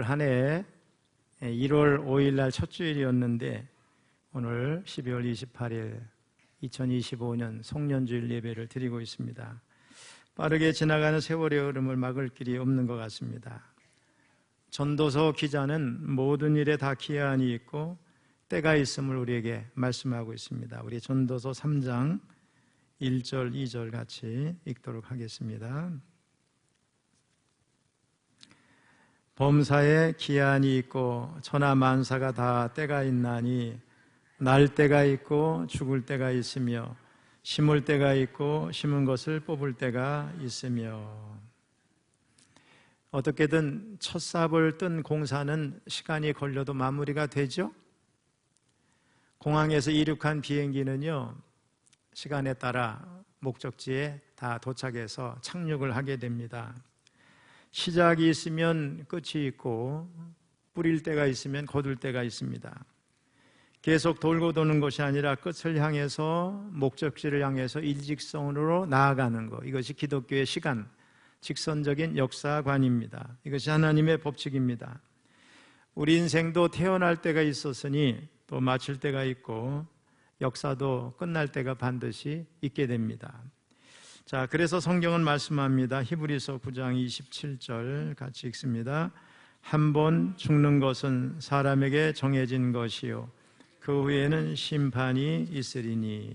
한 해 1월 5일 날 첫 주일이었는데 오늘 12월 28일 2025년 송년주일 예배를 드리고 있습니다. 빠르게 지나가는 세월의 흐름을 막을 길이 없는 것 같습니다. 전도서 기자는 모든 일에 다 기한이 있고 때가 있음을 우리에게 말씀하고 있습니다. 우리 전도서 3장 1절, 2절 같이 읽도록 하겠습니다. 범사에 기한이 있고 천하 만사가 다 때가 있나니 날 때가 있고 죽을 때가 있으며 심을 때가 있고 심은 것을 뽑을 때가 있으며. 어떻게든 첫 삽을 뜬 공사는 시간이 걸려도 마무리가 되죠. 공항에서 이륙한 비행기는요, 시간에 따라 목적지에 다 도착해서 착륙을 하게 됩니다. 시작이 있으면 끝이 있고 뿌릴 때가 있으면 거둘 때가 있습니다. 계속 돌고 도는 것이 아니라 끝을 향해서 목적지를 향해서 일직선으로 나아가는 것, 이것이 기독교의 시간, 직선적인 역사관입니다. 이것이 하나님의 법칙입니다. 우리 인생도 태어날 때가 있었으니 또 마칠 때가 있고 역사도 끝날 때가 반드시 있게 됩니다. 자, 그래서 성경은 말씀합니다. 히브리서 9장 27절 같이 읽습니다. 한 번 죽는 것은 사람에게 정해진 것이요 그 후에는 심판이 있으리니.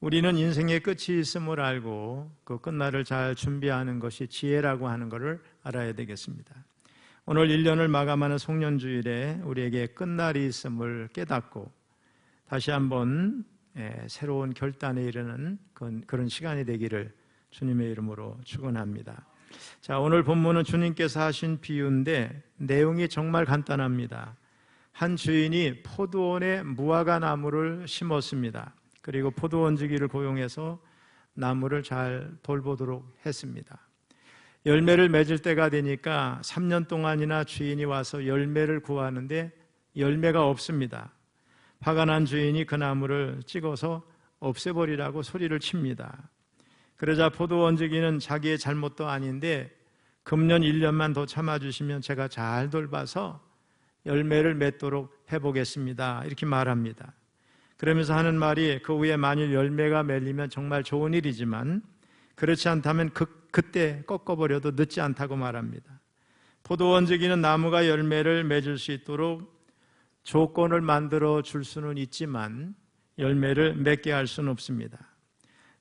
우리는 인생의 끝이 있음을 알고 그 끝날을 잘 준비하는 것이 지혜라고 하는 것을 알아야 되겠습니다. 오늘 1년을 마감하는 송년주일에 우리에게 끝날이 있음을 깨닫고 다시 한번 새로운 결단에 이르는 그런 시간이 되기를 주님의 이름으로 축원합니다. 자, 오늘 본문은 주님께서 하신 비유인데 내용이 정말 간단합니다. 한 주인이 포도원에 무화과 나무를 심었습니다. 그리고 포도원지기를 고용해서 나무를 잘 돌보도록 했습니다. 열매를 맺을 때가 되니까 3년 동안이나 주인이 와서 열매를 구하는데 열매가 없습니다. 화가 난 주인이 그 나무를 찍어서 없애버리라고 소리를 칩니다. 그러자 포도원지기는 자기의 잘못도 아닌데 금년 1년만 더 참아주시면 제가 잘 돌봐서 열매를 맺도록 해보겠습니다, 이렇게 말합니다. 그러면서 하는 말이 그 후에 만일 열매가 맺리면 정말 좋은 일이지만 그렇지 않다면 그때 꺾어버려도 늦지 않다고 말합니다. 포도원지기는 나무가 열매를 맺을 수 있도록 조건을 만들어 줄 수는 있지만 열매를 맺게 할 수는 없습니다.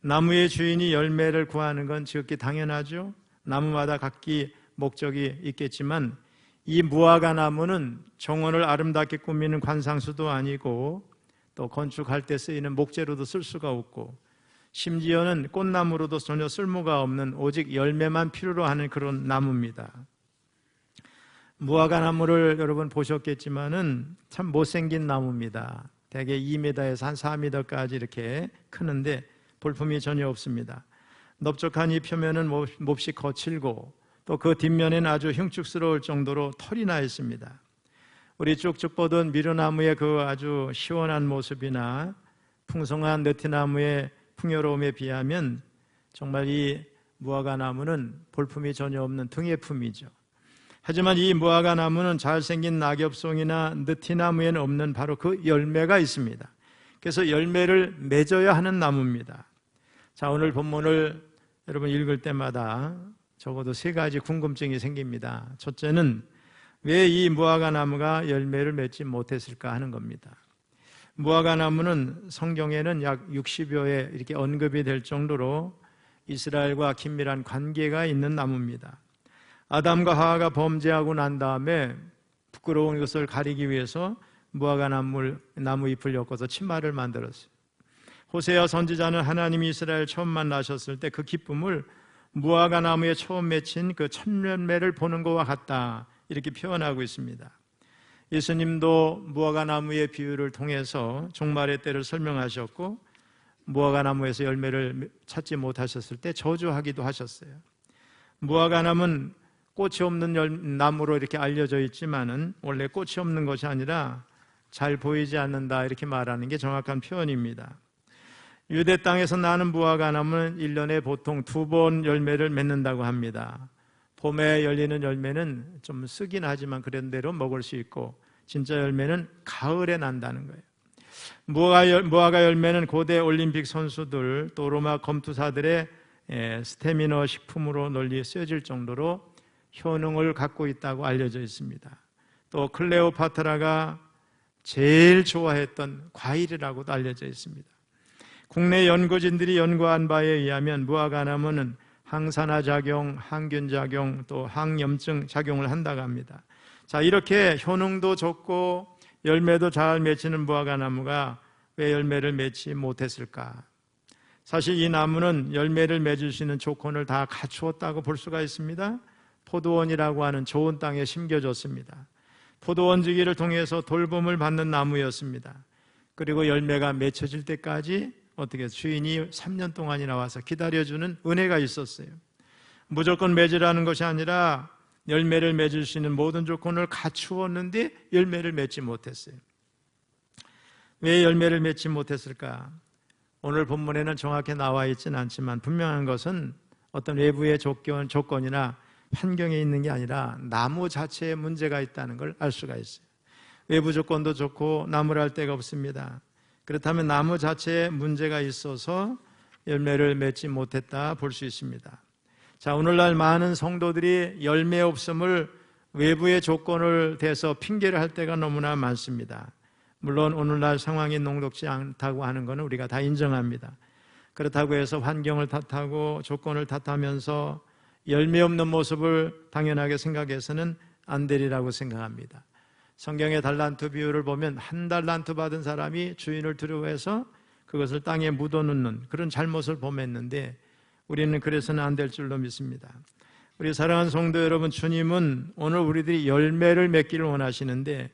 나무의 주인이 열매를 구하는 건 지극히 당연하죠. 나무마다 각기 목적이 있겠지만 이 무화과 나무는 정원을 아름답게 꾸미는 관상수도 아니고 또 건축할 때 쓰이는 목재로도 쓸 수가 없고 심지어는 꽃나무로도 전혀 쓸모가 없는 오직 열매만 필요로 하는 그런 나무입니다. 무화과 나무를 여러분 보셨겠지만은 참 못생긴 나무입니다. 대개 2m에서 한 4m까지 이렇게 크는데 볼품이 전혀 없습니다. 넓적한 이 표면은 몹시 거칠고 또 그 뒷면에는 아주 흉측스러울 정도로 털이 나 있습니다. 우리 쭉쭉 뻗은 미루나무의 그 아주 시원한 모습이나 풍성한 느티나무의 풍요로움에 비하면 정말 이 무화과 나무는 볼품이 전혀 없는 등예품이죠. 하지만 이 무화과 나무는 잘생긴 낙엽송이나 느티나무에는 없는 바로 그 열매가 있습니다. 그래서 열매를 맺어야 하는 나무입니다. 자, 오늘 본문을 여러분 읽을 때마다 적어도 3가지 궁금증이 생깁니다. 첫째는 왜 이 무화과 나무가 열매를 맺지 못했을까 하는 겁니다. 무화과 나무는 성경에는 약 60여에 이렇게 언급이 될 정도로 이스라엘과 긴밀한 관계가 있는 나무입니다. 아담과 하와가 범죄하고 난 다음에 부끄러운 것을 가리기 위해서 무화과 나무 잎을 엮어서 치마를 만들었어요. 호세아 선지자는 하나님이 이스라엘 처음 만나셨을 때 그 기쁨을 무화과 나무에 처음 맺힌 그 첫 열매를 보는 것과 같다, 이렇게 표현하고 있습니다. 예수님도 무화과 나무의 비유를 통해서 종말의 때를 설명하셨고 무화과 나무에서 열매를 찾지 못하셨을 때 저주하기도 하셨어요. 무화과 나무는 꽃이 없는 나무로 이렇게 알려져 있지만은 원래 꽃이 없는 것이 아니라 잘 보이지 않는다, 이렇게 말하는 게 정확한 표현입니다. 유대 땅에서 나는 무화과 나무는 1년에 보통 2번 열매를 맺는다고 합니다. 봄에 열리는 열매는 좀 쓰긴 하지만 그런 대로 먹을 수 있고, 진짜 열매는 가을에 난다는 거예요. 무화과 열매는 고대 올림픽 선수들 또 로마 검투사들의 스태미너 식품으로 널리 쓰여질 정도로 효능을 갖고 있다고 알려져 있습니다. 또 클레오파트라가 제일 좋아했던 과일이라고도 알려져 있습니다. 국내 연구진들이 연구한 바에 의하면 무화과나무는 항산화 작용, 항균 작용, 또 항염증 작용을 한다고 합니다. 자, 이렇게 효능도 좋고 열매도 잘 맺히는 무화과나무가 왜 열매를 맺지 못했을까? 사실 이 나무는 열매를 맺을 수 있는 조건을 다 갖추었다고 볼 수가 있습니다. 포도원이라고 하는 좋은 땅에 심겨졌습니다. 포도원지기를 통해서 돌봄을 받는 나무였습니다. 그리고 열매가 맺혀질 때까지 어떻게 주인이 3년 동안이나 와서 기다려주는 은혜가 있었어요. 무조건 맺으라는 것이 아니라 열매를 맺을 수 있는 모든 조건을 갖추었는데 열매를 맺지 못했어요. 왜 열매를 맺지 못했을까? 오늘 본문에는 정확히 나와 있지는 않지만 분명한 것은 어떤 외부의 조건이나 환경에 있는 게 아니라 나무 자체에 문제가 있다는 걸 알 수가 있어요. 외부 조건도 좋고 나무랄 데가 없습니다. 그렇다면 나무 자체에 문제가 있어서 열매를 맺지 못했다 볼 수 있습니다. 자, 오늘날 많은 성도들이 열매 없음을 외부의 조건을 대서 핑계를 할 때가 너무나 많습니다. 물론 오늘날 상황이 녹록지 않다고 하는 것은 우리가 다 인정합니다. 그렇다고 해서 환경을 탓하고 조건을 탓하면서 열매 없는 모습을 당연하게 생각해서는 안 되리라고 생각합니다. 성경의 달란트 비유를 보면 한 달란트 받은 사람이 주인을 두려워해서 그것을 땅에 묻어놓는 그런 잘못을 범했는데 우리는 그래서는 안 될 줄로 믿습니다. 우리 사랑하는 성도 여러분, 주님은 오늘 우리들이 열매를 맺기를 원하시는데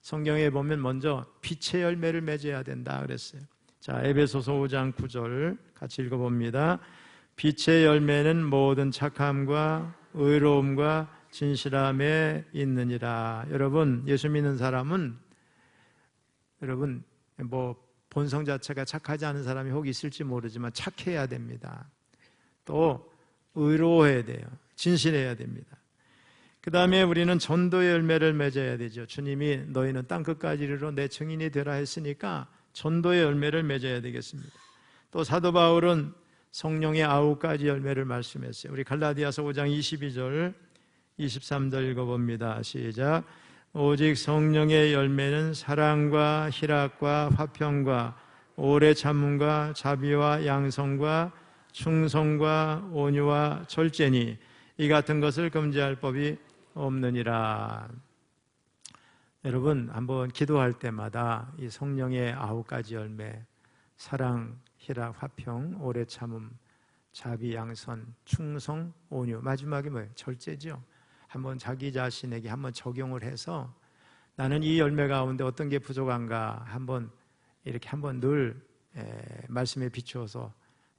성경에 보면 먼저 빛의 열매를 맺어야 된다 그랬어요. 자, 에베소서 5장 9절 같이 읽어봅니다. 빛의 열매는 모든 착함과 의로움과 진실함에 있느니라. 여러분, 예수 믿는 사람은 여러분 본성 자체가 착하지 않은 사람이 혹 있을지 모르지만 착해야 됩니다. 또 의로워야 돼요. 진실해야 됩니다. 그 다음에 우리는 전도의 열매를 맺어야 되죠. 주님이 너희는 땅끝까지 이르러 내 증인이 되라 했으니까 전도의 열매를 맺어야 되겠습니다. 또 사도 바울은 성령의 9가지 열매를 말씀했어요. 우리 갈라디아서 5장 22절 23절 읽어봅니다. 시작. 오직 성령의 열매는 사랑과 희락과 화평과 오래 참음과 자비와 양성과 충성과 온유와 절제니 이 같은 것을 금지할 법이 없느니라. 여러분, 한번 기도할 때마다 이 성령의 9가지 열매, 사랑, 희락, 화평, 오래 참음, 자비, 양선, 충성, 온유, 마지막에 뭐예요? 절제죠. 한번 자기 자신에게 한번 적용을 해서 나는 이 열매 가운데 어떤 게 부족한가 한번 이렇게 한번 늘 말씀에 비추어서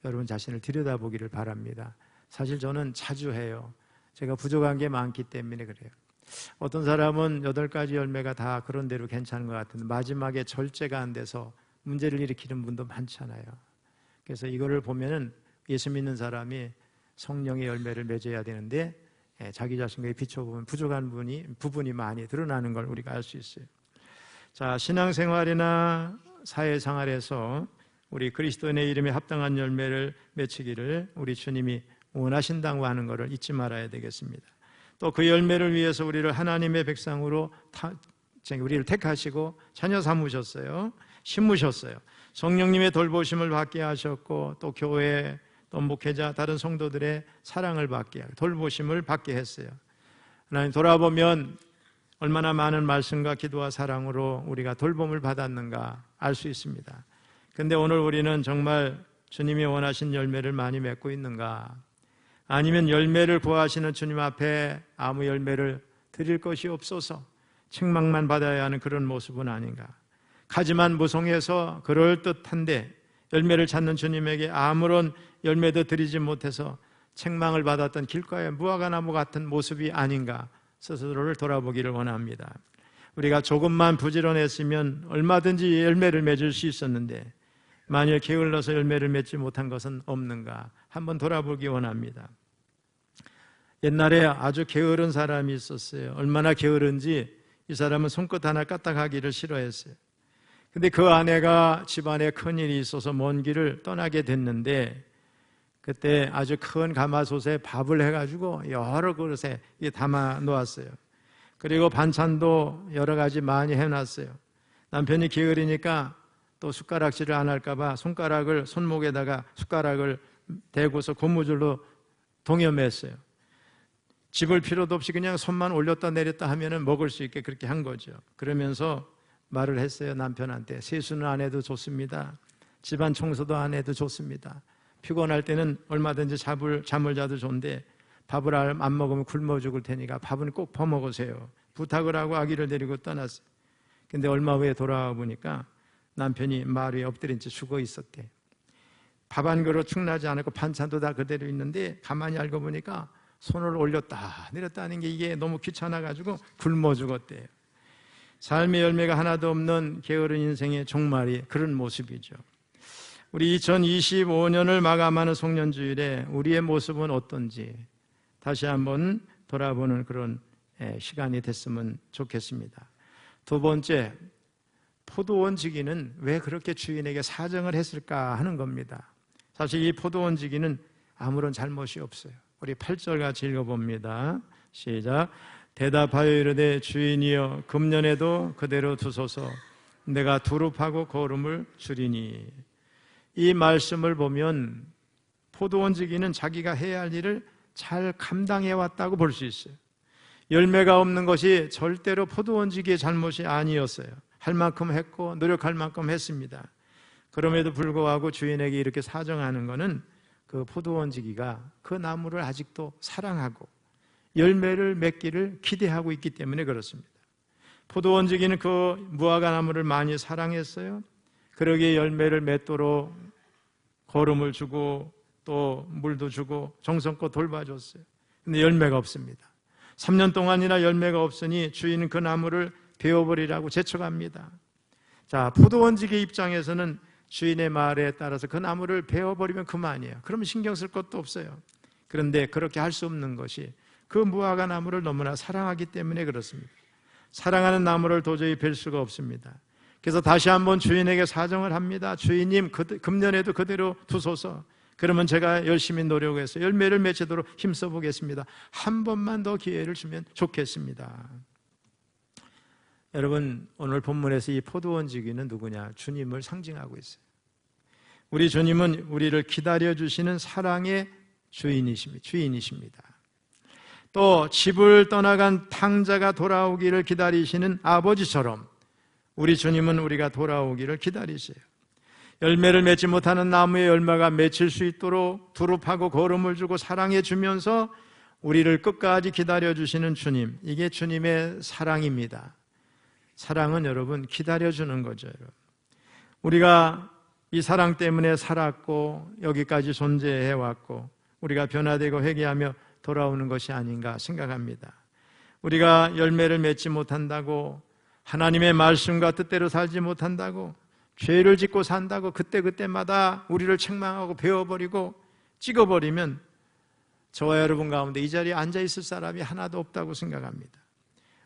여러분 자신을 들여다보기를 바랍니다. 사실 저는 자주 해요. 제가 부족한 게 많기 때문에 그래요. 어떤 사람은 8가지 열매가 다 그런 대로 괜찮은 것 같은데 마지막에 절제가 안 돼서 문제를 일으키는 분도 많잖아요. 그래서 이거를 보면은 예수 믿는 사람이 성령의 열매를 맺어야 되는데 자기 자신에게 비춰보면 부족한 부분이 많이 드러나는 걸 우리가 알 수 있어요. 자, 신앙생활이나 사회생활에서 우리 그리스도인의 이름에 합당한 열매를 맺히기를 우리 주님이 원하신다고 하는 것을 잊지 말아야 되겠습니다. 또 그 열매를 위해서 우리를 하나님의 백성으로 우리를 택하시고 자녀 삼으셨어요. 심으셨어요. 성령님의 돌보심을 받게 하셨고 또 교회 또 목회자 다른 성도들의 사랑을 받게 하고 돌보심을 받게 했어요. 하나님 돌아보면 얼마나 많은 말씀과 기도와 사랑으로 우리가 돌봄을 받았는가 알 수 있습니다. 그런데 오늘 우리는 정말 주님이 원하신 열매를 많이 맺고 있는가? 아니면 열매를 구하시는 주님 앞에 아무 열매를 드릴 것이 없어서 책망만 받아야 하는 그런 모습은 아닌가? 하지만 무성해서 그럴듯한데 열매를 찾는 주님에게 아무런 열매도 드리지 못해서 책망을 받았던 길가의 무화과나무 같은 모습이 아닌가 스스로를 돌아보기를 원합니다. 우리가 조금만 부지런했으면 얼마든지 열매를 맺을 수 있었는데 만일 게을러서 열매를 맺지 못한 것은 없는가 한번 돌아보기 원합니다. 옛날에 아주 게으른 사람이 있었어요. 얼마나 게으른지 이 사람은 손끝 하나 까딱하기를 싫어했어요. 근데 그 아내가 집안에 큰일이 있어서 먼 길을 떠나게 됐는데 그때 아주 큰 가마솥에 밥을 해가지고 여러 그릇에 담아 놓았어요. 그리고 반찬도 여러 가지 많이 해놨어요. 남편이 게으르니까 또 숟가락질을 안 할까봐 손목에다가 숟가락을 대고서 고무줄로 동여맸어요. 집을 필요도 없이 그냥 손만 올렸다 내렸다 하면은 먹을 수 있게 그렇게 한 거죠. 그러면서 말을 했어요. 남편한테. 세수는 안 해도 좋습니다. 집안 청소도 안 해도 좋습니다. 피곤할 때는 얼마든지 잠을 자도 좋은데 밥을 안 먹으면 굶어 죽을 테니까 밥은 꼭 퍼먹으세요. 부탁을 하고 아기를 데리고 떠났어요. 근데 얼마 후에 돌아와 보니까 남편이 말 위에 엎드린 채 죽어 있었대. 밥 한 그릇 축나지 않았고 반찬도 다 그대로 있는데 가만히 알고 보니까 손을 올렸다 내렸다 하는 게 이게 너무 귀찮아가지고 굶어 죽었대요. 삶의 열매가 하나도 없는 게으른 인생의 종말이 그런 모습이죠. 우리 2025년을 마감하는 송년주일에 우리의 모습은 어떤지 다시 한번 돌아보는 그런 시간이 됐으면 좋겠습니다. 두 번째, 포도원 지기는 왜 그렇게 주인에게 사정을 했을까 하는 겁니다. 사실 이 포도원 지기는 아무런 잘못이 없어요. 우리 8절 같이 읽어봅니다. 시작. 대답하여 이르되 주인이여 금년에도 그대로 두소서 내가 두릅하고 거름을 주리니. 이 말씀을 보면 포도원 지기는 자기가 해야 할 일을 잘 감당해 왔다고 볼 수 있어요. 열매가 없는 것이 절대로 포도원 지기의 잘못이 아니었어요. 할 만큼 했고 노력할 만큼 했습니다. 그럼에도 불구하고 주인에게 이렇게 사정하는 것은 그 포도원 지기가 그 나무를 아직도 사랑하고 열매를 맺기를 기대하고 있기 때문에 그렇습니다. 포도원 지기는 그 무화과 나무를 많이 사랑했어요. 그러기에 열매를 맺도록 거름을 주고 또 물도 주고 정성껏 돌봐줬어요. 근데 열매가 없습니다. 3년 동안이나 열매가 없으니 주인은 그 나무를 베어버리라고 제쳐갑니다. 자, 포도원 지기 입장에서는 주인의 말에 따라서 그 나무를 베어버리면 그만이에요. 그러면 신경 쓸 것도 없어요. 그런데 그렇게 할 수 없는 것이 그 무화과 나무를 너무나 사랑하기 때문에 그렇습니다. 사랑하는 나무를 도저히 벨 수가 없습니다. 그래서 다시 한번 주인에게 사정을 합니다. 주인님, 금년에도 그대로 두소서. 그러면 제가 열심히 노력해서 열매를 맺도록 힘써 보겠습니다. 한 번만 더 기회를 주면 좋겠습니다. 여러분, 오늘 본문에서 이 포도원 지기는 누구냐? 주님을 상징하고 있어요. 우리 주님은 우리를 기다려주시는 사랑의 주인이십니다. 또 집을 떠나간 탕자가 돌아오기를 기다리시는 아버지처럼 우리 주님은 우리가 돌아오기를 기다리세요. 열매를 맺지 못하는 나무의 열매가 맺힐 수 있도록 두릅하고 거름을 주고 사랑해 주면서 우리를 끝까지 기다려주시는 주님, 이게 주님의 사랑입니다. 사랑은 여러분 기다려주는 거죠. 여러분. 우리가 이 사랑 때문에 살았고 여기까지 존재해왔고 우리가 변화되고 회개하며 돌아오는 것이 아닌가 생각합니다. 우리가 열매를 맺지 못한다고, 하나님의 말씀과 뜻대로 살지 못한다고, 죄를 짓고 산다고 그때마다 우리를 책망하고 베어버리고 찍어버리면 저와 여러분 가운데 이 자리에 앉아있을 사람이 하나도 없다고 생각합니다.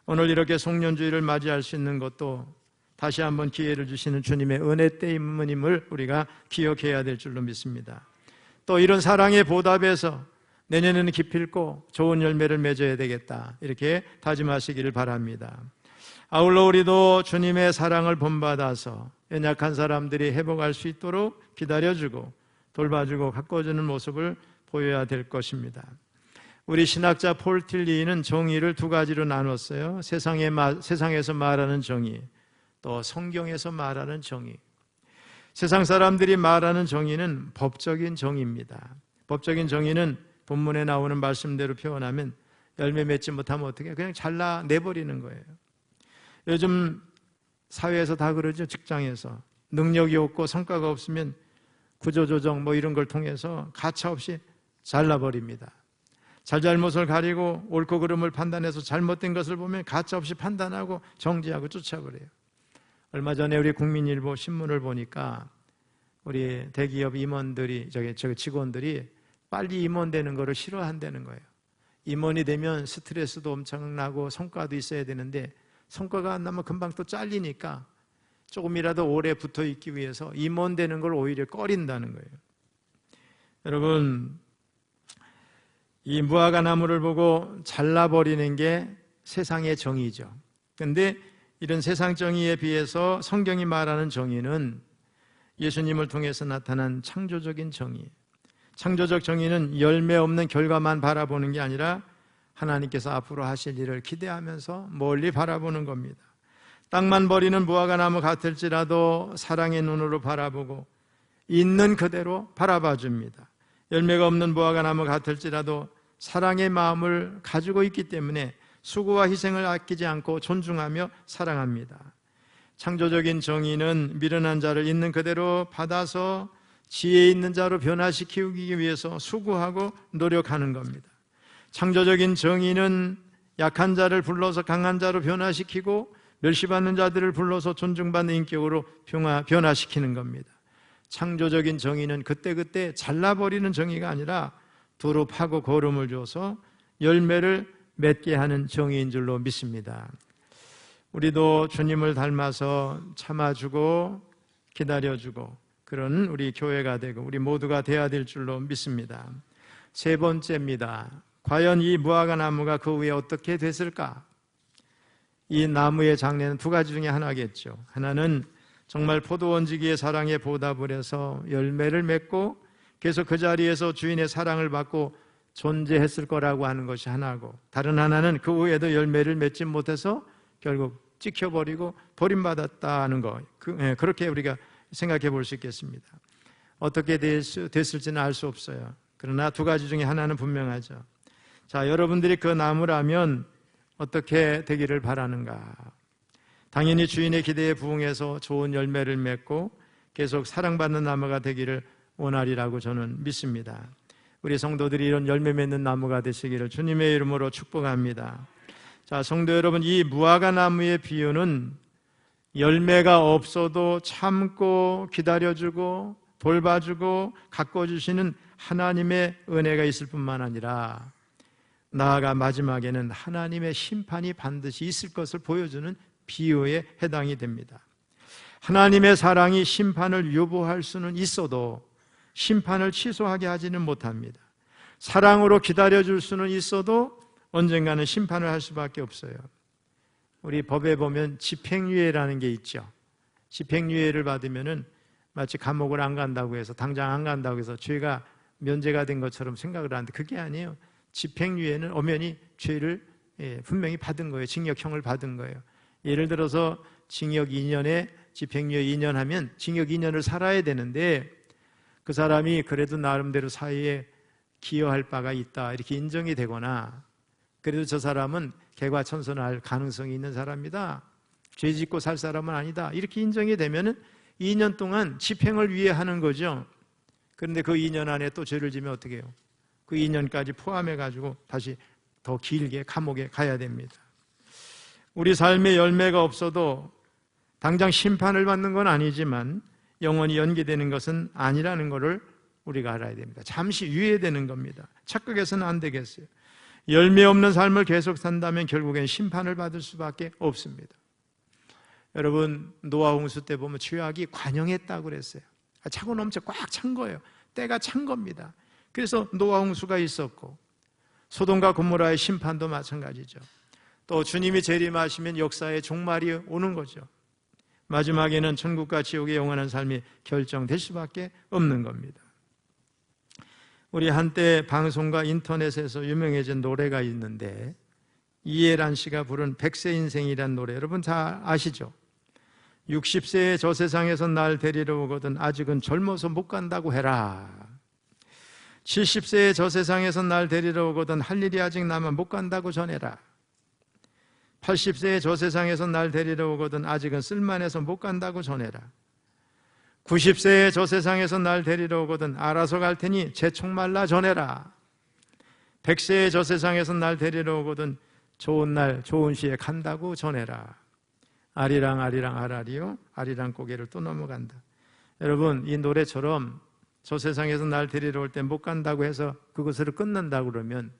오늘 이렇게 송년주일을 맞이할 수 있는 것도 다시 한번 기회를 주시는 주님의 은혜 때문임을 우리가 기억해야 될 줄로 믿습니다. 또 이런 사랑의 보답에서 내년에는 기필코 좋은 열매를 맺어야 되겠다, 이렇게 다짐하시기를 바랍니다. 아울러 우리도 주님의 사랑을 본받아서 연약한 사람들이 회복할 수 있도록 기다려주고 돌봐주고 가꿔주는 모습을 보여야 될 것입니다. 우리 신학자 폴 틸리는 정의를 두 가지로 나눴어요. 세상에서 말하는 정의, 또 성경에서 말하는 정의. 세상 사람들이 말하는 정의는 법적인 정의입니다. 법적인 정의는 본문에 나오는 말씀대로 표현하면 열매 맺지 못하면 어떻게 그냥 잘라내버리는 거예요. 요즘 사회에서 다 그러죠. 직장에서 능력이 없고 성과가 없으면 구조조정 이런 걸 통해서 가차없이 잘라버립니다. 잘잘못을 가리고 옳고 그름을 판단해서 잘못된 것을 보면 가차없이 판단하고 정지하고 쫓아버려요. 얼마 전에 우리 국민일보 신문을 보니까 우리 대기업 임원들이 직원들이 빨리 임원되는 거를 싫어한다는 거예요. 임원이 되면 스트레스도 엄청나고 성과도 있어야 되는데 성과가 안 나면 금방 또 잘리니까 조금이라도 오래 붙어 있기 위해서 임원 되는 걸 오히려 꺼린다는 거예요. 여러분, 이 무화과 나무를 보고 잘라버리는 게 세상의 정의죠. 그런데 이런 세상 정의에 비해서 성경이 말하는 정의는 예수님을 통해서 나타난 창조적인 정의. 창조적 정의는 열매 없는 결과만 바라보는 게 아니라 하나님께서 앞으로 하실 일을 기대하면서 멀리 바라보는 겁니다. 땅만 버리는 무화과 나무 같을지라도 사랑의 눈으로 바라보고 있는 그대로 바라봐 줍니다. 열매가 없는 무화과 나무 같을지라도 사랑의 마음을 가지고 있기 때문에 수고와 희생을 아끼지 않고 존중하며 사랑합니다. 창조적인 정의는 미련한 자를 있는 그대로 받아서 지혜 있는 자로 변화시키기 위해서 수고하고 노력하는 겁니다. 창조적인 정의는 약한 자를 불러서 강한 자로 변화시키고 멸시받는 자들을 불러서 존중받는 인격으로 변화시키는 겁니다. 창조적인 정의는 그때그때 잘라버리는 정의가 아니라 두루 파고 거름을 줘서 열매를 맺게 하는 정의인 줄로 믿습니다. 우리도 주님을 닮아서 참아주고 기다려주고 그런 우리 교회가 되고 우리 모두가 되어야 될 줄로 믿습니다. 세 번째입니다. 과연 이 무화과 나무가 그 후에 어떻게 됐을까? 이 나무의 장래는 두 가지 중에 하나겠죠. 하나는 정말 포도원지기의 사랑에 보답을 해서 열매를 맺고 계속 그 자리에서 주인의 사랑을 받고 존재했을 거라고 하는 것이 하나고, 다른 하나는 그 후에도 열매를 맺지 못해서 결국 찍혀버리고 버림받았다는 것. 그렇게 우리가 생각해 볼 수 있겠습니다. 어떻게 됐을지는 알 수 없어요. 그러나 두 가지 중에 하나는 분명하죠. 자, 여러분들이 그 나무라면 어떻게 되기를 바라는가? 당연히 주인의 기대에 부응해서 좋은 열매를 맺고 계속 사랑받는 나무가 되기를 원하리라고 저는 믿습니다. 우리 성도들이 이런 열매 맺는 나무가 되시기를 주님의 이름으로 축복합니다. 자, 성도 여러분, 이 무화과 나무의 비유는 열매가 없어도 참고 기다려주고 돌봐주고 가꿔주시는 하나님의 은혜가 있을 뿐만 아니라 나아가 마지막에는 하나님의 심판이 반드시 있을 것을 보여주는 비유에 해당이 됩니다. 하나님의 사랑이 심판을 유보할 수는 있어도 심판을 취소하게 하지는 못합니다. 사랑으로 기다려줄 수는 있어도 언젠가는 심판을 할 수밖에 없어요. 우리 법에 보면 집행유예라는 게 있죠. 집행유예를 받으면은 마치 감옥을 안 간다고 해서, 당장 안 간다고 해서 죄가 면제가 된 것처럼 생각을 하는데 그게 아니에요. 집행유예는 엄연히 죄를 분명히 받은 거예요. 징역형을 받은 거예요. 예를 들어서 징역 2년에 집행유예 2년 하면 징역 2년을 살아야 되는데 그 사람이 그래도 나름대로 사회에 기여할 바가 있다 이렇게 인정이 되거나, 그래도 저 사람은 개과천선할 가능성이 있는 사람이다, 죄 짓고 살 사람은 아니다 이렇게 인정이 되면은 2년 동안 집행을 위해 하는 거죠. 그런데 그 2년 안에 또 죄를 지면 어떻게 해요? 그 2년까지 포함해가지고 다시 더 길게 감옥에 가야 됩니다. 우리 삶에 열매가 없어도 당장 심판을 받는 건 아니지만 영원히 연기되는 것은 아니라는 것을 우리가 알아야 됩니다. 잠시 유예되는 겁니다. 착각해서는 안 되겠어요. 열매 없는 삶을 계속 산다면 결국엔 심판을 받을 수밖에 없습니다. 여러분, 노아 홍수 때 보면 죄악이 관영했다고 그랬어요. 차고 넘쳐 꽉 찬 거예요. 때가 찬 겁니다. 그래서 노아 홍수가 있었고 소돔과 고모라의 심판도 마찬가지죠. 또 주님이 재림하시면 역사의 종말이 오는 거죠. 마지막에는 천국과 지옥의 영원한 삶이 결정될 수밖에 없는 겁니다. 우리 한때 방송과 인터넷에서 유명해진 노래가 있는데 이해란 씨가 부른 백세 인생이란 노래, 여러분 다 아시죠? 60세에 저 세상에서 날 데리러 오거든 아직은 젊어서 못 간다고 해라. 70세에 저 세상에서 날 데리러 오거든 할 일이 아직 남아 못 간다고 전해라. 80세에 저 세상에서 날 데리러 오거든 아직은 쓸만해서 못 간다고 전해라. 90세에 저 세상에서 날 데리러 오거든 알아서 갈 테니 재촉말라 전해라. 100세에 저 세상에서 날 데리러 오거든 좋은 날 좋은 시에 간다고 전해라. 아리랑 아리랑 아라리요 아리랑 고개를 또 넘어간다. 여러분, 이 노래처럼 저 세상에서 날 데리러 올 때 못 간다고 해서 그것을 끊는다고 그러면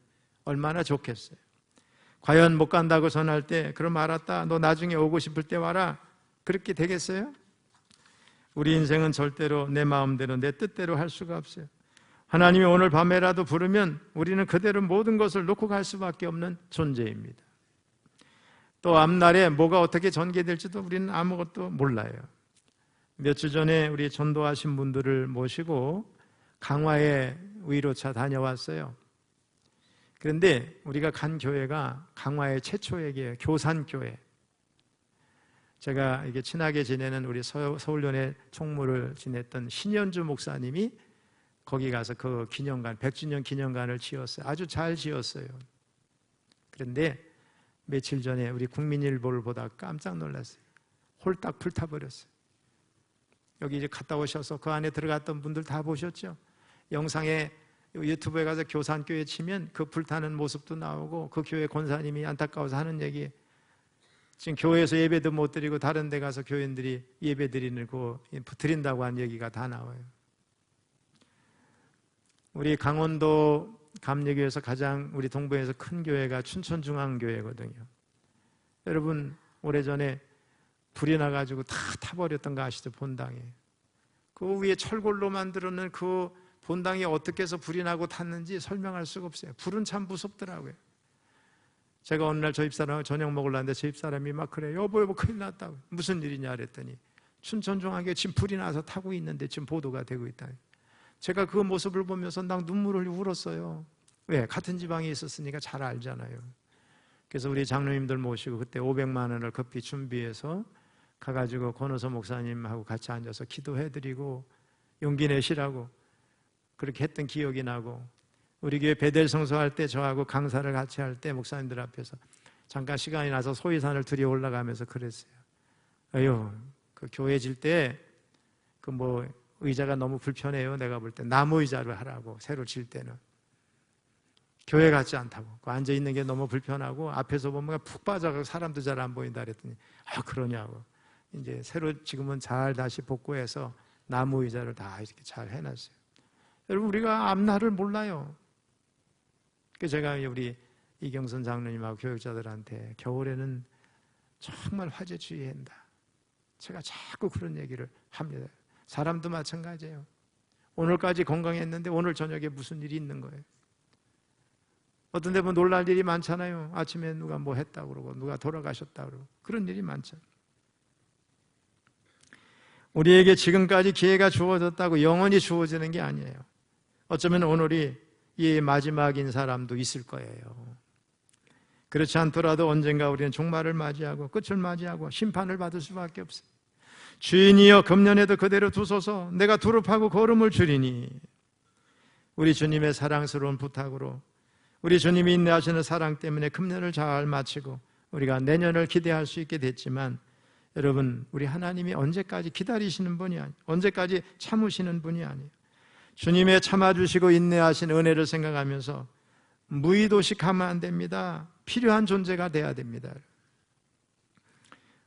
얼마나 좋겠어요. 과연 못 간다고 전할 때 그럼 알았다, 너 나중에 오고 싶을 때 와라, 그렇게 되겠어요? 우리 인생은 절대로 내 마음대로 내 뜻대로 할 수가 없어요. 하나님이 오늘 밤에라도 부르면 우리는 그대로 모든 것을 놓고 갈 수밖에 없는 존재입니다. 또 앞날에 뭐가 어떻게 전개될지도 우리는 아무것도 몰라요. 몇 주 전에 우리 전도하신 분들을 모시고 강화에 의료차 다녀왔어요. 그런데 우리가 간 교회가 강화의 최초의 교회, 교산교회. 제가 이게 친하게 지내는 우리 서울연회 총무를 지냈던 신현주 목사님이 거기 가서 그 기념관, 100주년 기념관을 지었어요. 아주 잘 지었어요. 그런데 며칠 전에 우리 국민일보를 보다 깜짝 놀랐어요. 홀딱 불타버렸어요. 여기 이제 갔다 오셔서 그 안에 들어갔던 분들 다 보셨죠? 영상에 유튜브에 가서 교산교회 치면 그 불타는 모습도 나오고 그 교회 권사님이 안타까워서 하는 얘기, 지금 교회에서 예배도 못 드리고 다른 데 가서 교인들이 예배 드린다고 한 얘기가 다 나와요. 우리 강원도 감리교에서 가장 우리 동부에서 큰 교회가 춘천중앙교회거든요. 여러분 오래전에 불이 나가지고 다 타버렸던 거 아시죠? 본당에. 그 위에 철골로 만들어놓은 그 본당이 어떻게 해서 불이 나고 탔는지 설명할 수가 없어요. 불은 참 무섭더라고요. 제가 어느 날 저 집사람하고 저녁 먹으러 왔는데 저 집사람이 막 그래요. 여보 큰일 났다고. 무슨 일이냐 그랬더니 춘천중앙교회 지금 불이 나서 타고 있는데 지금 보도가 되고 있다. 제가 그 모습을 보면서 난 눈물을 울었어요. 왜? 같은 지방에 있었으니까 잘 알잖아요. 그래서 우리 장로님들 모시고 그때 500만 원을 급히 준비해서 가가지고 권호서 목사님하고 같이 앉아서 기도해드리고 용기 내시라고 그렇게 했던 기억이 나고, 우리 교회 베델 성소할 때 저하고 강사를 같이 할 때 목사님들 앞에서 잠깐 시간이 나서 소위산을 들이 올라가면서 그랬어요. 아유, 그 교회 질 때 그 뭐 의자가 너무 불편해요. 내가 볼 때 나무 의자를 하라고, 새로 질 때는. 교회 같지 않다고. 그 앉아있는 게 너무 불편하고 앞에서 보면 푹 빠져서 사람도 잘 안 보인다 그랬더니 그러냐고. 이제 새로 지금은 잘 다시 복구해서 나무 의자를 다 이렇게 잘 해놨어요. 여러분 우리가 앞날을 몰라요. 그래서 제가 우리 이경선 장로님하고 교육자들한테 겨울에는 정말 화재 주의해야 한다. 제가 자꾸 그런 얘기를 합니다. 사람도 마찬가지예요. 오늘까지 건강했는데 오늘 저녁에 무슨 일이 있는 거예요. 어떤 데 보면 놀랄 일이 많잖아요. 아침에 누가 뭐 했다고 그러고 누가 돌아가셨다고 그러고 그런 일이 많죠. 우리에게 지금까지 기회가 주어졌다고 영원히 주어지는 게 아니에요. 어쩌면 오늘이 이 마지막인 사람도 있을 거예요. 그렇지 않더라도 언젠가 우리는 종말을 맞이하고 끝을 맞이하고 심판을 받을 수밖에 없어요. 주인이여 금년에도 그대로 두소서. 내가 두릅하고 걸음을 줄이니. 우리 주님의 사랑스러운 부탁으로 우리 주님이 인내하시는 사랑 때문에 금년을 잘 마치고 우리가 내년을 기대할 수 있게 됐지만, 여러분 우리 하나님이 언제까지 기다리시는 분이 아니에요. 언제까지 참으시는 분이 아니에요. 주님의 참아주시고 인내하신 은혜를 생각하면서 무의도식하면 안 됩니다. 필요한 존재가 돼야 됩니다.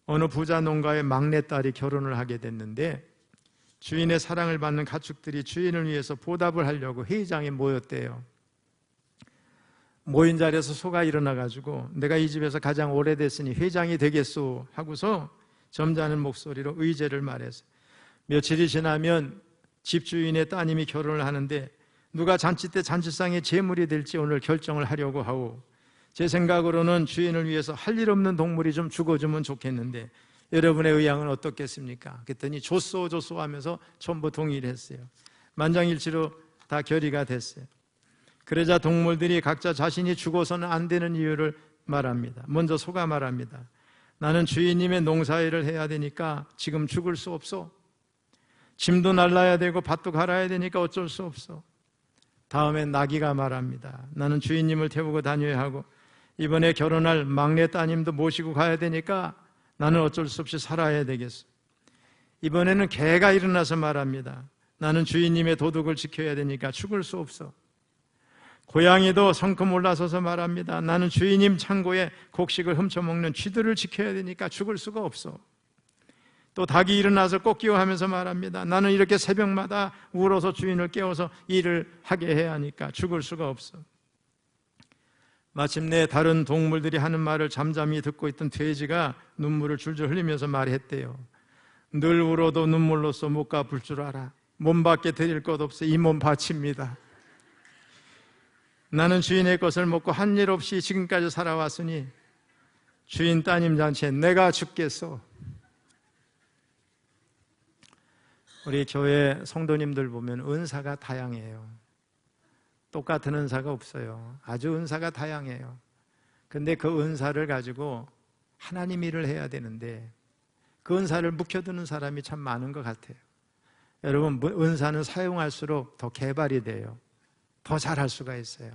어느 부자 농가의 막내딸이 결혼을 하게 됐는데 주인의 사랑을 받는 가축들이 주인을 위해서 보답을 하려고 회의장에 모였대요. 모인 자리에서 소가 일어나가지고 내가 이 집에서 가장 오래됐으니 회장이 되겠소 하고서 점잖은 목소리로 의제를 말했어요. 며칠이 지나면 집주인의 따님이 결혼을 하는데 누가 잔치 때 잔치상의 제물이 될지 오늘 결정을 하려고 하고, 제 생각으로는 주인을 위해서 할 일 없는 동물이 좀 죽어주면 좋겠는데 여러분의 의향은 어떻겠습니까? 그랬더니 좋소 하면서 전부 동의를 했어요. 만장일치로 다 결의가 됐어요. 그러자 동물들이 각자 자신이 죽어서는 안 되는 이유를 말합니다. 먼저 소가 말합니다. 나는 주인님의 농사일을 해야 되니까 지금 죽을 수 없어. 짐도 날라야 되고 밭도 갈아야 되니까 어쩔 수 없어. 다음엔 나귀가 말합니다. 나는 주인님을 태우고 다녀야 하고 이번에 결혼할 막내 따님도 모시고 가야 되니까 나는 어쩔 수 없이 살아야 되겠어. 이번에는 개가 일어나서 말합니다. 나는 주인님의 도덕을 지켜야 되니까 죽을 수 없어. 고양이도 성큼 올라서서 말합니다. 나는 주인님 창고에 곡식을 훔쳐먹는 쥐들을 지켜야 되니까 죽을 수가 없어. 또 닭이 일어나서 꺾기워하면서 말합니다. 나는 이렇게 새벽마다 울어서 주인을 깨워서 일을 하게 해야 하니까 죽을 수가 없어. 마침내 다른 동물들이 하는 말을 잠잠히 듣고 있던 돼지가 눈물을 줄줄 흘리면서 말했대요. 늘 울어도 눈물로써 못 갚을 줄 알아. 몸밖에 드릴 것 없어. 이 몸 바칩니다. 나는 주인의 것을 먹고 한 일 없이 지금까지 살아왔으니 주인 따님 잔치에 내가 죽겠어. 우리 교회 성도님들 보면 은사가 다양해요. 똑같은 은사가 없어요. 아주 은사가 다양해요. 근데 그 은사를 가지고 하나님 일을 해야 되는데 그 은사를 묵혀두는 사람이 참 많은 것 같아요. 여러분, 은사는 사용할수록 더 개발이 돼요. 더 잘할 수가 있어요.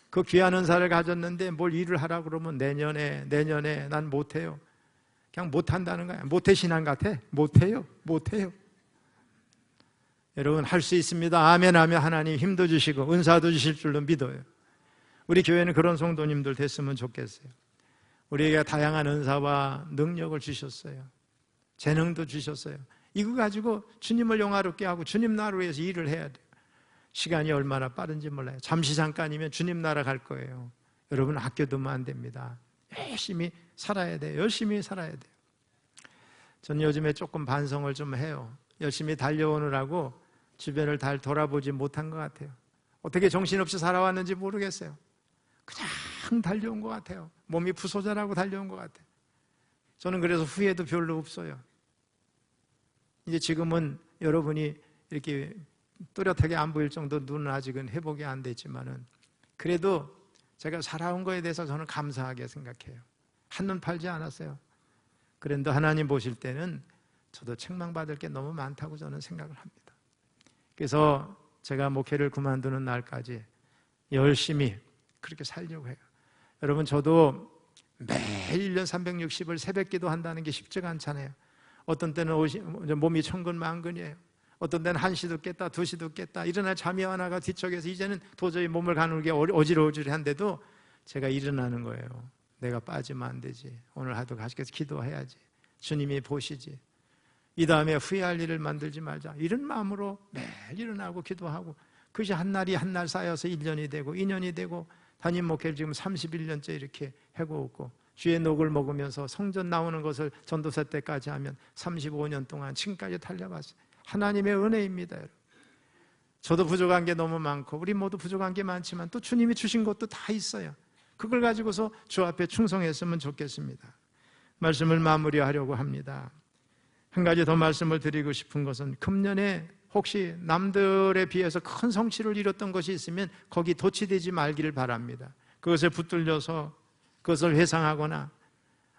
그 귀한 은사를 가졌는데 뭘 일을 하라고 그러면 내년에 난 못해요. 그냥 못한다는 거야. 모태신앙 같아? 못해요. 여러분, 할 수 있습니다. 아멘 하면 하나님 힘도 주시고 은사도 주실 줄로 믿어요. 우리 교회는 그런 성도님들 됐으면 좋겠어요. 우리에게 다양한 은사와 능력을 주셨어요. 재능도 주셨어요. 이거 가지고 주님을 영화롭게 하고 주님 나라를 위해서 일을 해야 돼요. 시간이 얼마나 빠른지 몰라요. 잠시 잠깐이면 주님 나라 갈 거예요. 여러분, 아껴두면 안 됩니다. 열심히 살아야 돼요. 열심히 살아야 돼요. 저는 요즘에 조금 반성을 좀 해요. 열심히 달려오느라고 주변을 잘 돌아보지 못한 것 같아요. 어떻게 정신없이 살아왔는지 모르겠어요. 그냥 달려온 것 같아요. 몸이 부서져라고 달려온 것 같아요. 저는 그래서 후회도 별로 없어요. 이제 지금은 여러분이 이렇게 또렷하게 안 보일 정도 눈은 아직은 회복이 안 됐지만은 그래도 제가 살아온 거에 대해서 저는 감사하게 생각해요. 한눈 팔지 않았어요. 그런데 하나님 보실 때는 저도 책망받을 게 너무 많다고 저는 생각을 합니다. 그래서 제가 목회를 그만두는 날까지 열심히 그렇게 살려고 해요. 여러분, 저도 매일 1년 360을 새벽 기도 한다는 게 쉽지가 않잖아요. 어떤 때는 몸이 천근만근이에요. 어떤 때는 1시도 깼다 2시도 깼다 일어나 잠이 하나가 뒤척여서 이제는 도저히 몸을 가누기 어지러워지한데도 제가 일어나는 거예요. 내가 빠지면 안 되지. 오늘 하도 같이 기도해야지. 주님이 보시지. 이 다음에 후회할 일을 만들지 말자. 이런 마음으로 매일 일어나고 기도하고 그것이 한 날이 한 날 쌓여서 1년이 되고 2년이 되고 담임 목회를 지금 31년째 이렇게 하고 있고 주의 녹을 먹으면서 성전 나오는 것을 전도사 때까지 하면 35년 동안 지금까지 달려봤어요. 하나님의 은혜입니다. 여러분. 저도 부족한 게 너무 많고 우리 모두 부족한 게 많지만 또 주님이 주신 것도 다 있어요. 그걸 가지고서 주 앞에 충성했으면 좋겠습니다. 말씀을 마무리하려고 합니다. 한 가지 더 말씀을 드리고 싶은 것은 금년에 혹시 남들에 비해서 큰 성취를 이뤘던 것이 있으면 거기 도취되지 말기를 바랍니다. 그것에 붙들려서 그것을 회상하거나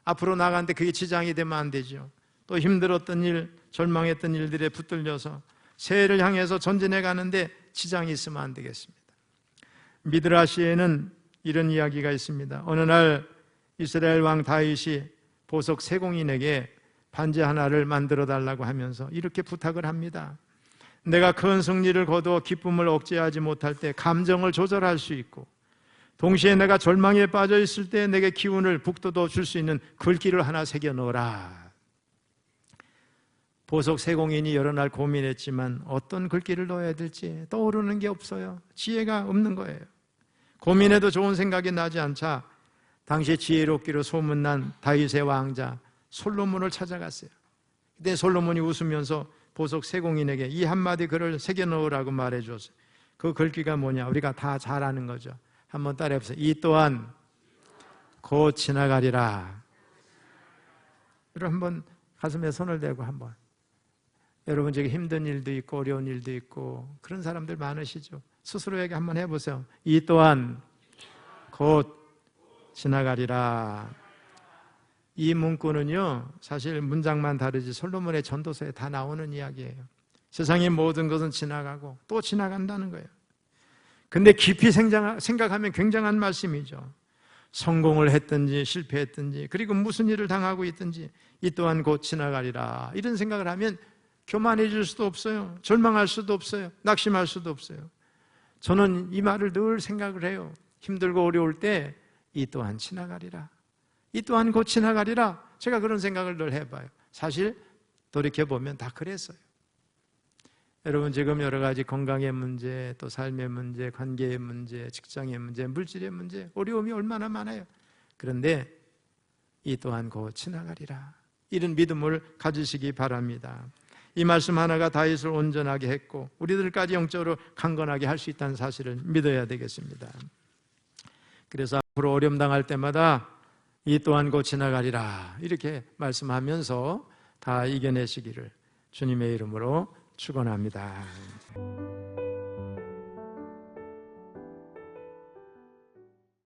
앞으로 나가는데 그게 지장이 되면 안 되죠. 또 힘들었던 일, 절망했던 일들에 붙들려서 새해를 향해서 전진해 가는데 지장이 있으면 안 되겠습니다. 미드라시에는 이런 이야기가 있습니다. 어느 날 이스라엘 왕 다윗이 보석 세공인에게 반지 하나를 만들어 달라고 하면서 이렇게 부탁을 합니다. 내가 큰 승리를 거두어 기쁨을 억제하지 못할 때 감정을 조절할 수 있고 동시에 내가 절망에 빠져 있을 때 내게 기운을 북돋워 줄 수 있는 글귀를 하나 새겨 넣어라. 보석 세공인이 여러 날 고민했지만 어떤 글귀를 넣어야 될지 떠오르는 게 없어요. 지혜가 없는 거예요. 고민해도 좋은 생각이 나지 않자 당시 지혜롭기로 소문난 다윗의 왕자 솔로몬을 찾아갔어요. 그때 솔로몬이 웃으면서 보석 세공인에게 이 한마디 글을 새겨 넣으라고 말해 줬어요. 그 글귀가 뭐냐? 우리가 다 잘 아는 거죠. 한번 따라해 보세요. 이 또한 곧 지나가리라. 여러분 한번 가슴에 손을 대고 한번. 여러분 저기 힘든 일도 있고 어려운 일도 있고 그런 사람들 많으시죠. 스스로에게 한번 해보세요. 이 또한 곧 지나가리라. 이 문구는요 사실 문장만 다르지 솔로몬의 전도서에 다 나오는 이야기예요. 세상의 모든 것은 지나가고 또 지나간다는 거예요. 근데 깊이 생각하면 굉장한 말씀이죠. 성공을 했든지 실패했든지 그리고 무슨 일을 당하고 있든지 이 또한 곧 지나가리라. 이런 생각을 하면 교만해질 수도 없어요. 절망할 수도 없어요. 낙심할 수도 없어요. 저는 이 말을 늘 생각을 해요. 힘들고 어려울 때 이 또한 지나가리라. 이 또한 곧 지나가리라. 제가 그런 생각을 늘 해봐요. 사실 돌이켜보면 다 그랬어요. 여러분 지금 여러 가지 건강의 문제, 또 삶의 문제, 관계의 문제, 직장의 문제, 물질의 문제, 어려움이 얼마나 많아요. 그런데 이 또한 곧 지나가리라. 이런 믿음을 가지시기 바랍니다. 이 말씀 하나가 다윗을 온전하게 했고 우리들까지 영적으로 강건하게 할 수 있다는 사실을 믿어야 되겠습니다. 그래서 앞으로 어려움 당할 때마다 이 또한 곧 지나가리라 이렇게 말씀하면서 다 이겨내시기를 주님의 이름으로 축원합니다.